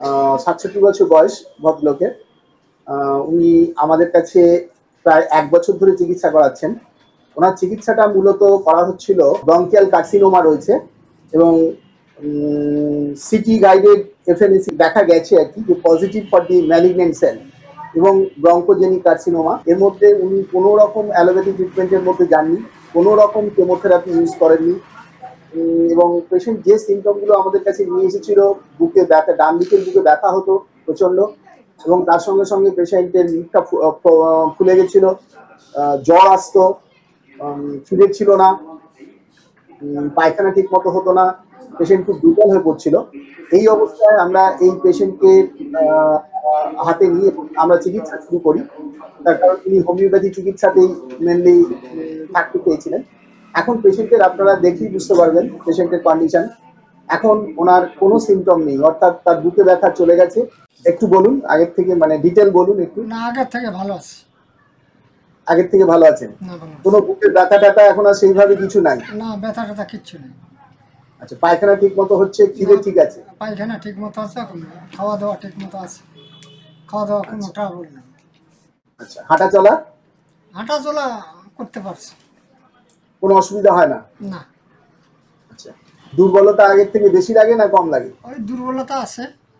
67 বছর বয়স ভদ্রলোকের। উনি আমাদের কাছে প্রায় 1 বছর ধরে চিকিৎসা করাচ্ছেন। ওনার চিকিৎসাটা মূলত করা হচ্ছিল, ব্রঙ্কিয়াল কার্সিনোমা রয়েছে এবং সিটি গাইডেড এফএনএসি দেখা গেছে আর কি, যে positive for the malignant cell এবং ব্রঙ্কোজেনিক কার্সিনোমা। এর মধ্যে উনি কোনো রকম অ্যালোপ্যাথি ট্রিটমেন্টের মধ্যে যাননি, কোনো রকম কেমোথেরাপি ইউজ করেননি। এবং পেশেন্ট যে সিমটমগুলো আমাদের কাছে নিয়ে এসেছিল, বুকে ব্যথা, ডান দিকের বুকে ব্যথা হতো প্রচন্ড, এবং তার সঙ্গে সঙ্গে পেশেন্টের মুখটা ফুলে গেছিল, জ্বর আসতো, খিদে ছিল না, পায়খানা ঠিক মতো হতো না, পেশেন্ট খুব দুর্বল হয়ে পড়ছিল। এই অবস্থায় আমরা এই পেশেন্টকে হাতে নিয়ে আমরা চিকিৎসা শুরু করি। তার কারণ তিনি হোমিওপ্যাথি চিকিৎসাতেই মেনলি থাকতে চেয়েছিলেন। এখন পেশেন্টের আপনারা দেখেই বুঝতে পারবেন পেশেন্টের কন্ডিশন। এখন ওনার কোনো সিমটম নেই, অর্থাৎ তার বুকে ব্যথা চলে গেছে। একটু বলুন আগের থেকে, মানে ডিটেল বলুন একটু। না, আগের থেকে ভালো আছে। আগের থেকে ভালো আছেন? না, ভালো আছে। কোনো বুকের ব্যথা ট্যাথা এখন আর সেইভাবে কিছু নাই? না, ব্যথা ট্যাথা কিচ্ছু নেই। আচ্ছা, পায়খানা ঠিক মতো হচ্ছে, খিদে ঠিক আছে? পায়খানা ঠিক মতো আছে, এখন খাওয়া দাওয়া ঠিক মতো আছে, খাওয়া দাওয়া কোনো ট্রাবল নেই। আচ্ছা, হাঁটা চলা? হাঁটা চলা করতে পারছি, কোনো অসুবিধা হয় না? না। আচ্ছা, দুর্বলতা আগের থেকে বেশি লাগে না কম লাগে? ওই দুর্বলতা আছে।